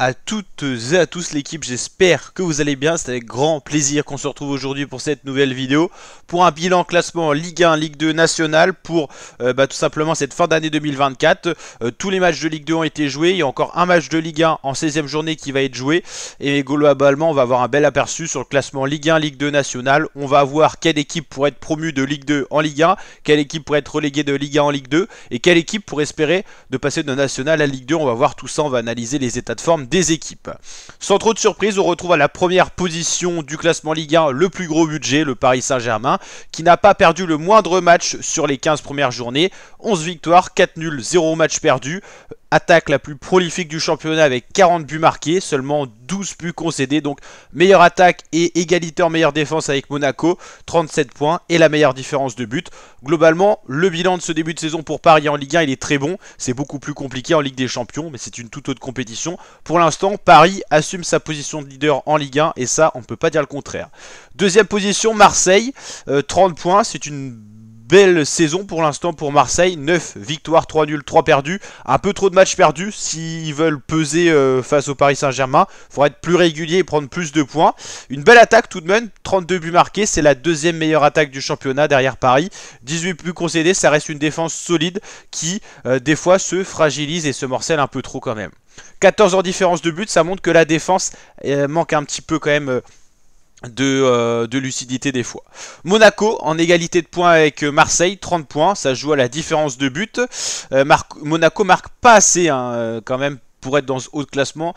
à toutes et à tous l'équipe, j'espère que vous allez bien. C'est avec grand plaisir qu'on se retrouve aujourd'hui pour cette nouvelle vidéo, pour un bilan classement Ligue 1, Ligue 2 nationale, pour tout simplement cette fin d'année 2024. Tous les matchs de Ligue 2 ont été joués, il y a encore un match de Ligue 1 en 16e journée qui va être joué, et globalement on va avoir un bel aperçu sur le classement Ligue 1, Ligue 2 nationale. On va voir quelle équipe pourrait être promue de Ligue 2 en Ligue 1, quelle équipe pourrait être reléguée de Ligue 1 en Ligue 2, et quelle équipe pourrait espérer de passer de national à Ligue 2. On va voir tout ça, on va analyser les états de forme des équipes. Sans trop de surprise, on retrouve à la première position du classement Ligue 1 le plus gros budget, le Paris Saint-Germain, qui n'a pas perdu le moindre match sur les 15 premières journées. 11 victoires, 4 nuls, 0 match perdu. Attaque la plus prolifique du championnat avec 40 buts marqués, seulement 12 buts concédés. Donc meilleure attaque et égalité en meilleure défense avec Monaco, 37 points et la meilleure différence de but. Globalement, le bilan de ce début de saison pour Paris en Ligue 1, il est très bon. C'est beaucoup plus compliqué en Ligue des Champions, mais c'est une toute autre compétition. Pour l'instant, Paris assume sa position de leader en Ligue 1 et ça, on ne peut pas dire le contraire. Deuxième position, Marseille, 30 points, c'est une belle saison pour l'instant pour Marseille, 9 victoires, 3 nuls, 3 perdus, un peu trop de matchs perdus s'ils veulent peser face au Paris Saint-Germain, il faudra être plus régulier et prendre plus de points. Une belle attaque tout de même, 32 buts marqués, c'est la deuxième meilleure attaque du championnat derrière Paris, 18 buts concédés, ça reste une défense solide qui des fois se fragilise et se morcelle un peu trop quand même. 14 en différence de but, ça montre que la défense manque un petit peu quand même de lucidité des fois. Monaco en égalité de points avec Marseille, 30 points, ça joue à la différence de but. Monaco marque pas assez quand même pour être dans ce haut de classement.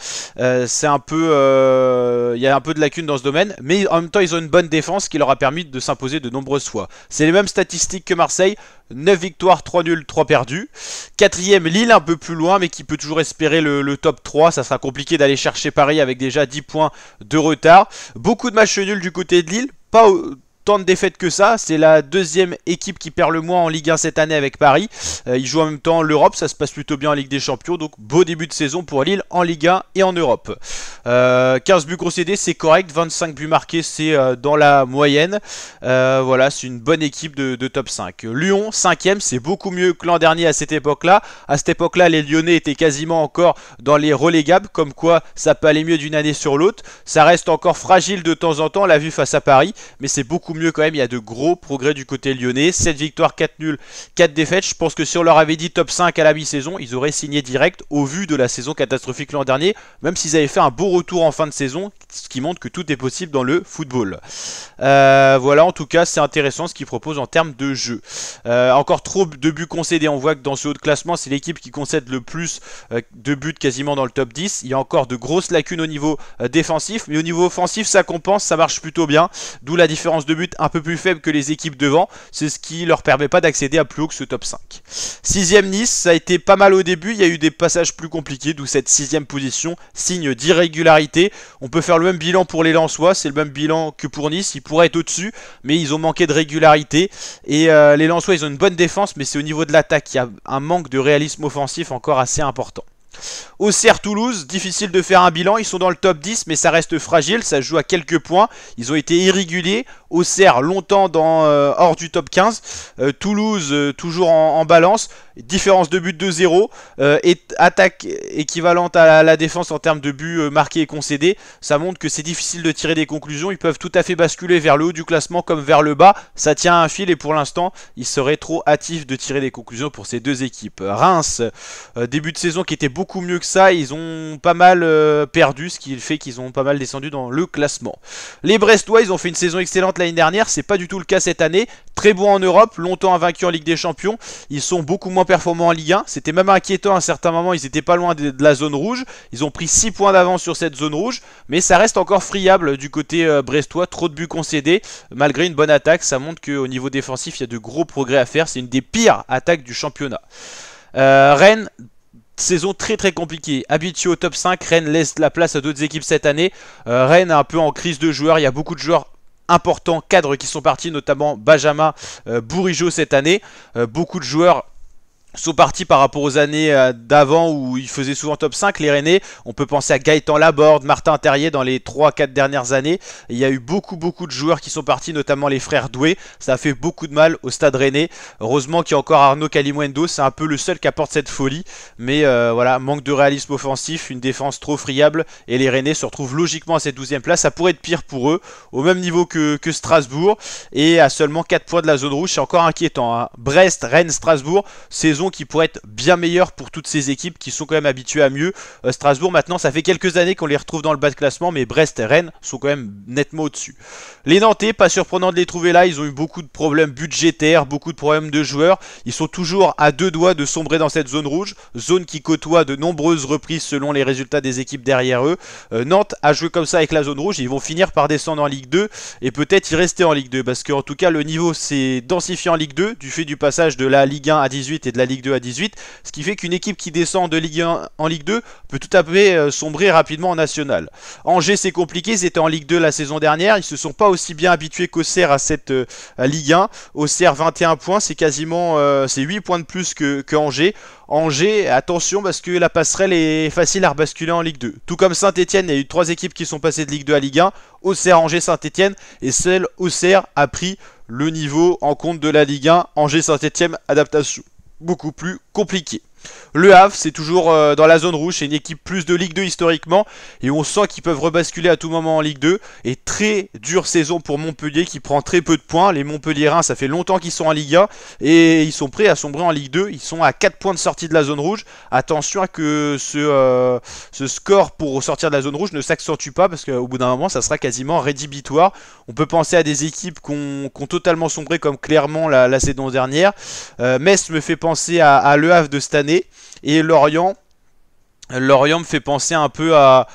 C'est un peu il y a un peu de lacune dans ce domaine, mais en même temps ils ont une bonne défense qui leur a permis de s'imposer de nombreuses fois. C'est les mêmes statistiques que Marseille, 9 victoires, 3 nuls, 3 perdus. Quatrième, Lille, un peu plus loin, mais qui peut toujours espérer le top 3. Ça sera compliqué d'aller chercher Paris avec déjà 10 points de retard. Beaucoup de matchs nuls du côté de Lille, pas tant de défaites que ça, c'est la deuxième équipe qui perd le moins en Ligue 1 cette année avec Paris. Ils jouent en même temps l'Europe, ça se passe plutôt bien en Ligue des Champions, donc beau début de saison pour Lille en Ligue 1 et en Europe. 15 buts concédés, c'est correct, 25 buts marqués, c'est dans la moyenne. Voilà, c'est une bonne équipe de top 5. Lyon, 5ème, c'est beaucoup mieux que l'an dernier à cette époque-là. À cette époque-là, les Lyonnais étaient quasiment encore dans les relégables, comme quoi ça peut aller mieux d'une année sur l'autre. Ça reste encore fragile de temps en temps, on l'a vu face à Paris, mais c'est beaucoup mieux quand même, il y a de gros progrès du côté lyonnais. 7 victoires, 4 nuls, 4 défaites. Je pense que si on leur avait dit top 5 à la mi-saison, ils auraient signé direct au vu de la saison catastrophique l'an dernier, même s'ils avaient fait un beau retour en fin de saison, ce qui montre que tout est possible dans le football. Voilà, en tout cas c'est intéressant ce qu'ils proposent en termes de jeu. Encore trop de buts concédés, on voit que dans ce haut de classement c'est l'équipe qui concède le plus de buts quasiment dans le top 10. Il y a encore de grosses lacunes au niveau défensif, mais au niveau offensif ça compense, ça marche plutôt bien, d'où la différence de but un peu plus faible que les équipes devant, c'est ce qui leur permet pas d'accéder à plus haut que ce top 5. 6ème Nice, ça a été pas mal au début, il y a eu des passages plus compliqués, d'où cette 6ème position, signe d'irrégularité. On peut faire le même bilan pour les Lensois, c'est le même bilan que pour Nice, ils pourraient être au-dessus, mais ils ont manqué de régularité, et les Lensois ils ont une bonne défense, mais c'est au niveau de l'attaque, il y a un manque de réalisme offensif encore assez important. Auxerre Toulouse, difficile de faire un bilan, ils sont dans le top 10 mais ça reste fragile, ça joue à quelques points, ils ont été irréguliers. Auxerre longtemps hors du top 15, Toulouse toujours en balance, différence de but de 0, attaque équivalente à la défense en termes de buts marqués et concédés, ça montre que c'est difficile de tirer des conclusions, ils peuvent tout à fait basculer vers le haut du classement comme vers le bas, ça tient à un fil et pour l'instant il serait trop hâtif de tirer des conclusions pour ces deux équipes. Reims, début de saison qui était beaucoup mieux que ça, ils ont pas mal perdu, ce qui fait qu'ils ont pas mal descendu dans le classement. Les Brestois, ils ont fait une saison excellente l'année dernière, c'est pas du tout le cas cette année, très bon en Europe, longtemps invaincus en Ligue des Champions, ils sont beaucoup moins performants en Ligue 1, c'était même inquiétant à un certain moment, ils étaient pas loin de la zone rouge, ils ont pris 6 points d'avance sur cette zone rouge, mais ça reste encore friable du côté brestois, trop de buts concédés, malgré une bonne attaque, ça montre qu'au niveau défensif il y a de gros progrès à faire, c'est une des pires attaques du championnat. Rennes, saison très très compliquée, habitué au top 5, Rennes laisse la place à d'autres équipes cette année. Rennes est un peu en crise de joueurs, il y a beaucoup de joueurs importants, cadres qui sont partis, notamment Benjamin Bourigeaud cette année. Beaucoup de joueurs sont partis par rapport aux années d'avant où ils faisaient souvent top 5, les Rennais. On peut penser à Gaëtan Laborde, Martin Terrier dans les 3-4 dernières années. Il y a eu beaucoup de joueurs qui sont partis, notamment les frères Doué. Ça a fait beaucoup de mal au Stade Rennais. Heureusement qu'il y a encore Arnaud Kalimuendo, c'est un peu le seul qui apporte cette folie. Mais voilà, manque de réalisme offensif, une défense trop friable et les Rennais se retrouvent logiquement à cette 12e place. Ça pourrait être pire pour eux, au même niveau que Strasbourg et à seulement 4 points de la zone rouge. C'est encore inquiétant, hein. Brest, Rennes, Strasbourg, saison qui pourrait être bien meilleure pour toutes ces équipes qui sont quand même habituées à mieux. Strasbourg maintenant, ça fait quelques années qu'on les retrouve dans le bas de classement, mais Brest et Rennes sont quand même nettement au-dessus. Les Nantais, pas surprenant de les trouver là, ils ont eu beaucoup de problèmes budgétaires, beaucoup de problèmes de joueurs. Ils sont toujours à 2 doigts de sombrer dans cette zone rouge, zone qui côtoie de nombreuses reprises selon les résultats des équipes derrière eux. Nantes a joué comme ça avec la zone rouge, ils vont finir par descendre en Ligue 2 et peut-être y rester en Ligue 2 parce qu'en tout cas le niveau s'est densifié en Ligue 2 du fait du passage de la Ligue 1 à 18 et de la Ligue 2 à 18, ce qui fait qu'une équipe qui descend de Ligue 1 en Ligue 2 peut tout à fait sombrer rapidement en National. Angers, c'est compliqué, ils étaient en Ligue 2 la saison dernière, ils se sont pas aussi bien habitués qu'Auxerre à cette Ligue 1. Auxerre 21 points, c'est quasiment c'est 8 points de plus que Angers. Angers, attention parce que la passerelle est facile à rebasculer en Ligue 2. Tout comme Saint-Etienne, il y a eu 3 équipes qui sont passées de Ligue 2 à Ligue 1. Auxerre, Angers, Saint-Etienne. Et seul Auxerre a pris le niveau en compte de la Ligue 1. Angers, Saint-Etienne, adaptation beaucoup plus compliquée. Le Havre, c'est toujours dans la zone rouge, c'est une équipe plus de Ligue 2 historiquement, et on sent qu'ils peuvent rebasculer à tout moment en Ligue 2, et très dure saison pour Montpellier qui prend très peu de points. Les Montpelliérains, ça fait longtemps qu'ils sont en Ligue 1, et ils sont prêts à sombrer en Ligue 2, ils sont à 4 points de sortie de la zone rouge. Attention à que ce score pour sortir de la zone rouge ne s'accentue pas, parce qu'au bout d'un moment, ça sera quasiment rédhibitoire. On peut penser à des équipes qui ont totalement sombré, comme Clermont la saison dernière. Metz me fait penser à Le Havre de cette année. Et Lorient me fait penser un peu à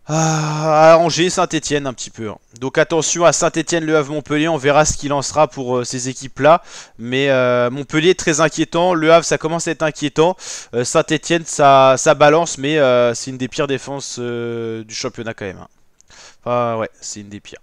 Angers, Saint-Etienne un petit peu. Donc attention à Saint-Etienne, Le Havre, Montpellier, on verra ce qu'il en sera pour ces équipes-là. Mais Montpellier très inquiétant, Le Havre ça commence à être inquiétant. Saint-Etienne ça balance, mais c'est une des pires défenses du championnat quand même, hein. Enfin, ouais, c'est une des pires.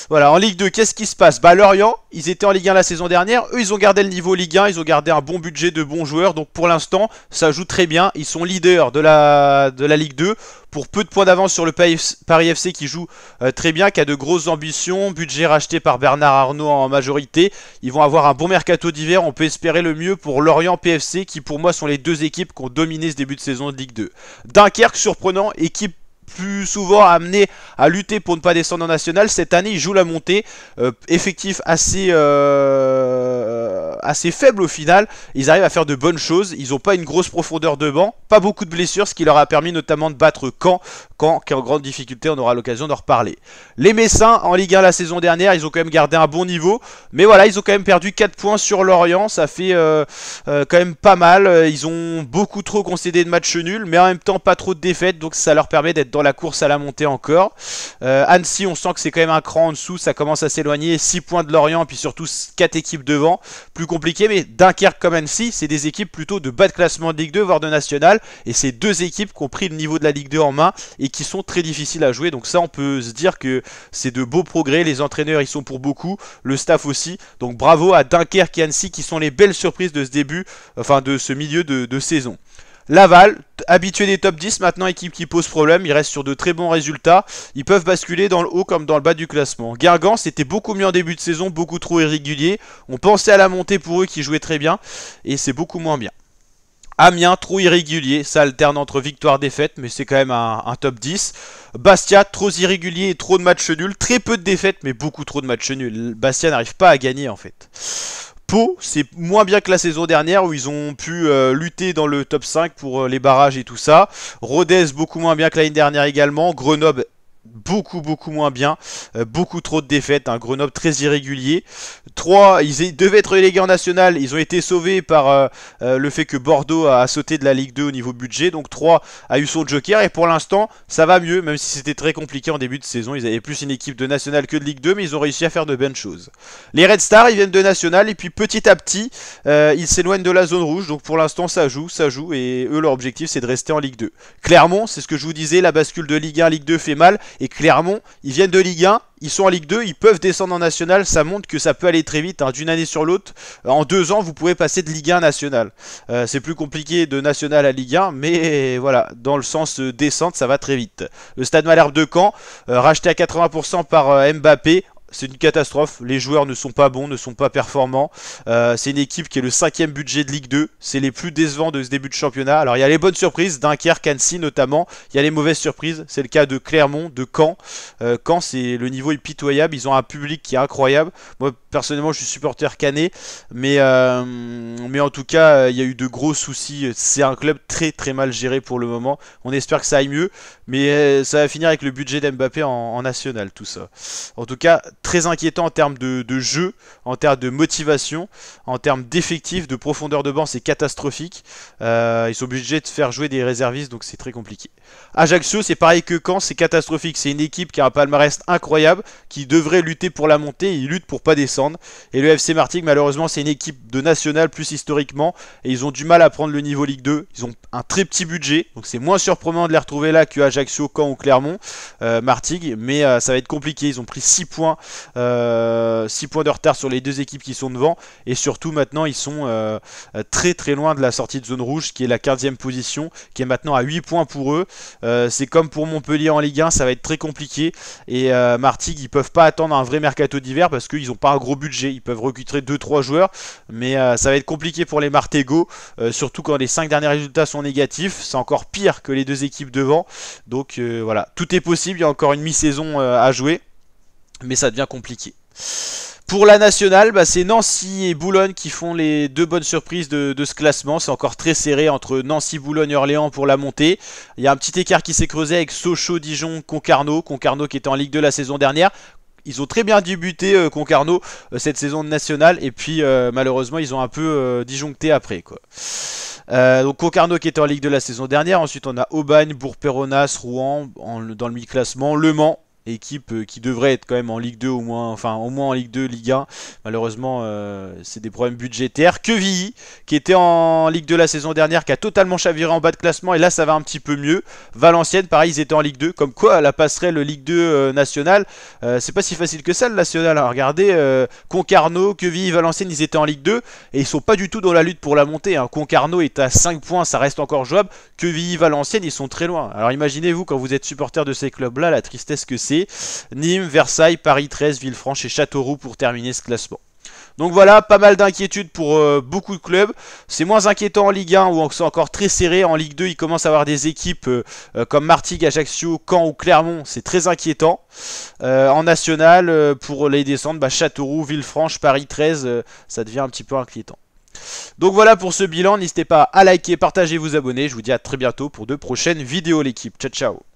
Voilà, en Ligue 2, qu'est-ce qui se passe? Bah Lorient, ils étaient en Ligue 1 la saison dernière. Eux, ils ont gardé le niveau Ligue 1. Ils ont gardé un bon budget de bons joueurs. Donc pour l'instant, ça joue très bien. Ils sont leaders de la Ligue 2. Pour peu de points d'avance sur le Paris FC qui joue très bien, qui a de grosses ambitions. Budget racheté par Bernard Arnault en majorité. Ils vont avoir un bon mercato d'hiver. On peut espérer le mieux pour Lorient PFC, qui pour moi sont les deux équipes qui ont dominé ce début de saison de Ligue 2. Dunkerque, surprenant, équipe plus souvent amené à lutter pour ne pas descendre en national. Cette année, ils jouent la montée. Effectif assez faible au final. Ils arrivent à faire de bonnes choses. Ils n'ont pas une grosse profondeur de banc. Pas beaucoup de blessures, ce qui leur a permis notamment de battre Caen. Caen qui est en grande difficulté, on aura l'occasion d'en reparler. Les Messins, en Ligue 1 la saison dernière, ils ont quand même gardé un bon niveau. Mais voilà, ils ont quand même perdu 4 points sur Lorient. Ça fait quand même pas mal. Ils ont beaucoup trop concédé de matchs nuls, mais en même temps pas trop de défaites. Donc ça leur permet d'être dans la course à la montée encore. Annecy, on sent que c'est quand même un cran en dessous, ça commence à s'éloigner. 6 points de Lorient, puis surtout 4 équipes devant. Plus compliqué, mais Dunkerque comme Annecy, c'est des équipes plutôt de bas de classement de Ligue 2, voire de National. Et c'est deux équipes qui ont pris le niveau de la Ligue 2 en main et qui sont très difficiles à jouer. Donc ça, on peut se dire que c'est de beaux progrès. Les entraîneurs, ils sont pour beaucoup. Le staff aussi. Donc bravo à Dunkerque et Annecy qui sont les belles surprises de ce début, enfin de ce milieu de saison. Laval, habitué des top 10, maintenant équipe qui pose problème, ils restent sur de très bons résultats, ils peuvent basculer dans le haut comme dans le bas du classement. Guingamp, c'était beaucoup mieux en début de saison, beaucoup trop irrégulier, on pensait à la montée pour eux qui jouaient très bien, et c'est beaucoup moins bien. Amiens, trop irrégulier, ça alterne entre victoire-défaite, mais c'est quand même un top 10. Bastia, trop irrégulier et trop de matchs nuls, très peu de défaites, mais beaucoup trop de matchs nuls. Bastia n'arrive pas à gagner en fait. Pau, c'est moins bien que la saison dernière où ils ont pu lutter dans le top 5 pour les barrages et tout ça. Rodez, beaucoup moins bien que l'année dernière également. Grenoble, beaucoup moins bien, beaucoup trop de défaites, un Grenoble très irrégulier. 3, ils devaient être relégués en national, ils ont été sauvés par le fait que Bordeaux a sauté de la Ligue 2 au niveau budget, donc 3 a eu son joker et pour l'instant ça va mieux, même si c'était très compliqué en début de saison. Ils avaient plus une équipe de national que de Ligue 2, mais ils ont réussi à faire de bonnes choses. Les Red Stars, ils viennent de national et puis petit à petit ils s'éloignent de la zone rouge, donc pour l'instant ça joue et eux leur objectif c'est de rester en Ligue 2. Clermont, c'est ce que je vous disais, la bascule de Ligue 1 Ligue 2 fait mal. Et Clermont, ils viennent de Ligue 1, ils sont en Ligue 2, ils peuvent descendre en National. Ça montre que ça peut aller très vite, hein, d'une année sur l'autre. En 2 ans, vous pouvez passer de Ligue 1 à National. C'est plus compliqué de National à Ligue 1, mais voilà, dans le sens descente, ça va très vite. Le Stade Malherbe de Caen, racheté à 80% par Mbappé. C'est une catastrophe, les joueurs ne sont pas bons, ne sont pas performants. C'est une équipe qui est le 5e budget de Ligue 2. C'est les plus décevants de ce début de championnat. Alors il y a les bonnes surprises, Dunkerque, Annecy notamment. Il y a les mauvaises surprises, c'est le cas de Clermont, de Caen. Caen, c'est le niveau est pitoyable, ils ont un public qui est incroyable. Moi personnellement je suis supporter canet, mais en tout cas il y a eu de gros soucis. C'est un club très très mal géré pour le moment. On espère que ça aille mieux, mais ça va finir avec le budget d'Mbappé en national tout ça. En tout cas, très inquiétant en termes de jeu, en termes de motivation, en termes d'effectifs, de profondeur de banc, c'est catastrophique. Ils sont obligés de faire jouer des réservistes, donc c'est très compliqué. Ajaccio, c'est pareil que Caen, c'est catastrophique. C'est une équipe qui a un palmarès incroyable, qui devrait lutter pour la montée, ils luttent pour pas descendre. Et le FC Martigues, malheureusement, c'est une équipe de national plus historiquement, et ils ont du mal à prendre le niveau Ligue 2. Ils ont un très petit budget, donc c'est moins surprenant de les retrouver là que Ajaccio, Caen ou Clermont, Martigues, mais ça va être compliqué. Ils ont pris 6 points. 6 points de retard sur les deux équipes qui sont devant, et surtout maintenant ils sont très très loin de la sortie de zone rouge qui est la 15e position, qui est maintenant à 8 points pour eux. C'est comme pour Montpellier en Ligue 1, ça va être très compliqué, et Martigues ils peuvent pas attendre un vrai mercato d'hiver parce qu'ils n'ont pas un gros budget. Ils peuvent recruter 2-3 joueurs, mais ça va être compliqué pour les Martégots, surtout quand les 5 derniers résultats sont négatifs. C'est encore pire que les deux équipes devant, donc voilà, tout est possible. Il y a encore une mi-saison à jouer, mais ça devient compliqué. Pour la nationale, c'est Nancy et Boulogne qui font les deux bonnes surprises de ce classement. C'est encore très serré entre Nancy, Boulogne et Orléans pour la montée. Il y a un petit écart qui s'est creusé avec Sochaux, Dijon, Concarneau. Concarneau qui était en Ligue 2 la saison dernière. Ils ont très bien débuté Concarneau cette saison de nationale, et puis malheureusement ils ont un peu disjoncté après quoi. Donc Concarneau qui était en Ligue 2 la saison dernière. Ensuite on a Aubagne, Bourg-Péronas, Rouen dans le mi-classement, Le Mans, équipe qui devrait être quand même en Ligue 2 au moins, enfin au moins en Ligue 2, Ligue 1. Malheureusement, c'est des problèmes budgétaires. Quevilly, qui était en Ligue 2 la saison dernière, qui a totalement chaviré en bas de classement, et là ça va un petit peu mieux. Valenciennes, pareil, ils étaient en Ligue 2. Comme quoi, la passerelle Ligue 2 nationale, c'est pas si facile que ça le national. Hein. Regardez, Concarneau, Quevilly, Valenciennes, ils étaient en Ligue 2, et ils sont pas du tout dans la lutte pour la montée. Hein. Concarneau est à 5 points, ça reste encore jouable. Quevilly, Valenciennes, ils sont très loin. Alors imaginez-vous, quand vous êtes supporter de ces clubs-là, la tristesse que c'est. Nîmes, Versailles, Paris 13, Villefranche et Châteauroux pour terminer ce classement. Donc voilà, pas mal d'inquiétudes pour beaucoup de clubs. C'est moins inquiétant en Ligue 1 où c'est encore très serré. En Ligue 2, il commence à avoir des équipes comme Martigues, Ajaccio, Caen ou Clermont. C'est très inquiétant. En national, pour les descentes, Châteauroux, Villefranche, Paris 13, ça devient un petit peu inquiétant. Donc voilà pour ce bilan. N'hésitez pas à liker, partager, vous abonner. Je vous dis à très bientôt pour de prochaines vidéos l'équipe. Ciao ciao.